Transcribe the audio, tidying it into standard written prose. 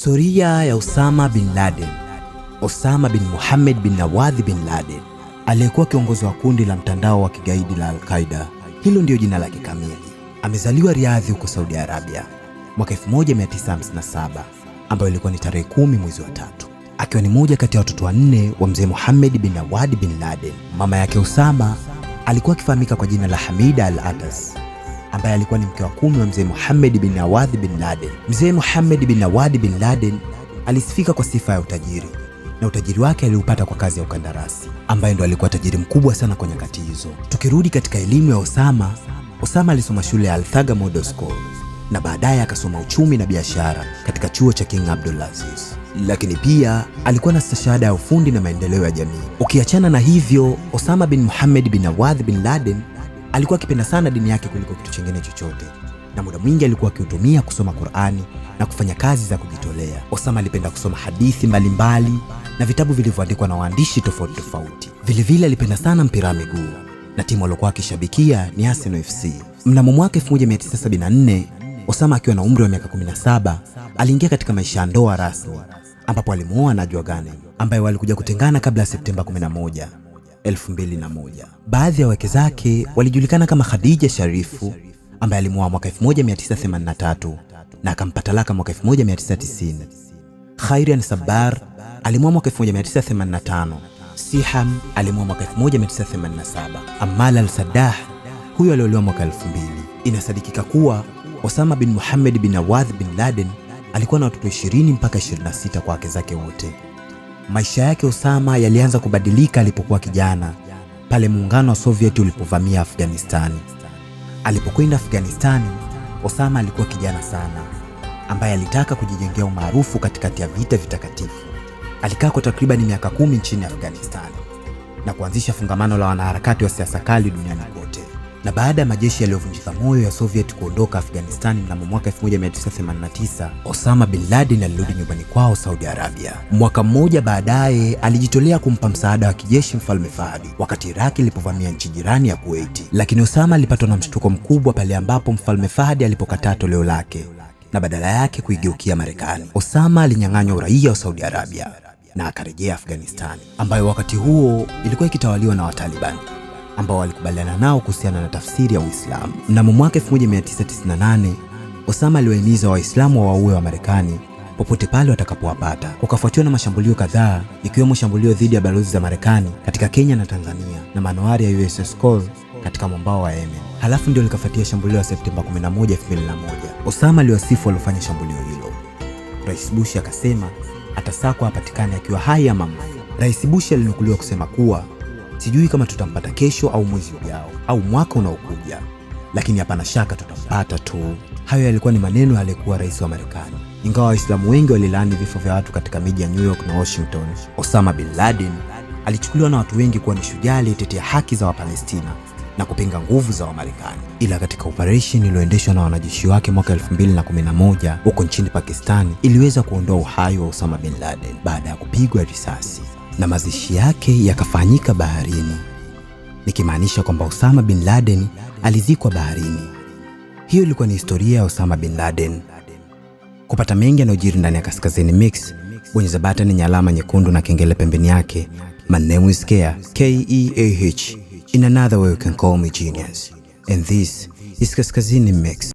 Historia ya Osama bin Laden. Osama bin Muhammad bin Nawadh bin Laden, aliyekuwa kiongozi wa kundi la mtandao wa kigaidi la Al-Qaeda. Hilo ndio jina lake kamili. Amezaliwa Riyadh huko Saudi Arabia mwaka 1957, ambayo ilikuwa ni tarehe 10 mwezi wa 3, akiwa ni mmoja kati ya watoto wanne wa mzee Muhammad bin Nawadh bin Laden. Mama yake Osama alikuwa akifahamika kwa jina la Hamida Al-Atas, ambaye alikuwa ni mke wa 10 wa mzee Muhammad bin Nawadh bin Laden. Mzee Muhammad bin Nawadh bin Laden alisifika kwa sifa ya utajiri, na utajiri wake aliupata kwa kazi ya ukandarasi, ambaye ndo alikuwa tajiri mkubwa sana kwa nyakati hizo. Tukirudi katika elimu ya Osama alisoma shule ya Al-Thaga Model School na baadaye akasoma uchumi na biashara katika chuo cha King Abdulaziz. Lakini pia alikuwa na stashahada ya ufundi na maendeleo ya jamii. Ukiachana na hivyo, Osama bin Muhammad bin Nawadh bin Laden alikuwa akipenda sana dini yake kuliko kitu kingine chochote, na muda mwingi alikuwa akiutumia kusoma Qur'ani na kufanya kazi za kujitolea. Osama alipenda kusoma hadithi mbalimbali na vitabu vilivyoandikwa na waandishi tofauti tofauti. Vilevile alipenda sana mpira wa miguu na timu aliyokuwa akishabikia ni Arsenal FC. Mnamo mwaka 1974, Osama akiwa na umri wa miaka 17, aliingia katika maisha ya ndoa rasmi, ambapo alimuoa Najwa Ghanem, ambaye walikuja kutengana kabla ya Septemba 11, 2001. Baadhi ya wake zake walijulikana kama Khadija Sharifu, ambaye alimuoa mwaka 1983 na akampa talaka mwaka 1990. Khairan Sabbar alimuoa mwaka 1985. Siham alimuoa mwaka 1987. Amal al-Saddah huyo aliolewa mwaka 2000. Inasadikika kuwa Osama bin Muhammad bin Nawadh bin Laden alikuwa na watoto 20 mpaka 26 kwa wake zake wote. Maisha yake Osama yalianza kubadilika alipokuwa kijana, pale muungano wa Soviet ulipovamia Afghanistani. Alipokwenda Afghanistani, Osama alikuwa kijana sana ambaye alitaka kujijengea umaarufu katikati ya vita vitakatifu. Alikaa kwa takriban miaka 10 nchini Afghanistani na kuanzisha fungamano la wanaharakati wa siasa kali duniani kote. Na baada ya majeshi yaliyovunjika moyo ya Soviet kuondoka Afghanistani mnamo mwaka 1989, Osama bin Laden alirudi nyumbani kwao Saudi Arabia. Mwaka mmoja baadaye alijitolea kumpa msaada wa kijeshi Mfalme Fahd wakati Iraq ilipovamia nchi jirani ya Kuwait. Lakini Osama alipatwa na mshtuko mkubwa pale ambapo Mfalme Fahd alipokataa toleo lake na badala yake kuigeukia Marekani. Osama alinyang'anywa uraia wa Saudi Arabia na akarejea Afghanistani, ambayo wakati huo ilikuwa ikitawaliwa na Wataliban ambao walikubaliana nao kuhusiana na tafsiri ya Uislamu. Mnamo mwaka 1998, Osama aliwahimiza Waislamu waue wa Marekani popote pale watakapowapata. Kukafuatiwa na mashambulio kadhaa, ikiwemo shambulio dhidi ya balozi za Marekani katika Kenya na Tanzania na manowari ya USS Cole katika mwambao wa Yemen. Halafu ndio likafuatia shambulio la Septemba 11, 2001. Osama aliwasifu waliofanya shambulio hilo. Rais Bush akasema atasakwa apatikane akiwa hai ama mfu. Rais Bush alinukuliwa kusema kuwa sijui kama tutampata kesho au mwezi ujao au mwaka unaokuja, lakini hapana shaka tutampata tu. Hayo yalikuwa ni maneno aliyekuwa rais wa Marekani. Ingawa Waislamu wengi walilaani vifo vya watu katika miji ya New York na Washington, Osama bin Laden alichukuliwa na watu wengi kuwa ni shujaa aliyetetea haki za Wapalestina na kupinga nguvu za Wamarekani. Ila katika operation iliyoendeshwa na wanajeshi wake mwaka 2011 huko nchini Pakistani, iliweza kuondoa uhai wa Osama bin Laden baada ya kupigwa risasi, na mazishi yake yakafanyika baharini, nikimaanisha kwamba Osama bin Laden alizikwa baharini. Hiyo ilikuwa ni historia ya Osama bin Laden. Kupata mengi yanayojiri ndani ya Kaskazini Mix, bonyeza button yenye alama nyekundu na kengele pembeni yake. My name is Keah, Keah. In another way you can call me Genius, and this is Kaskazini Mix.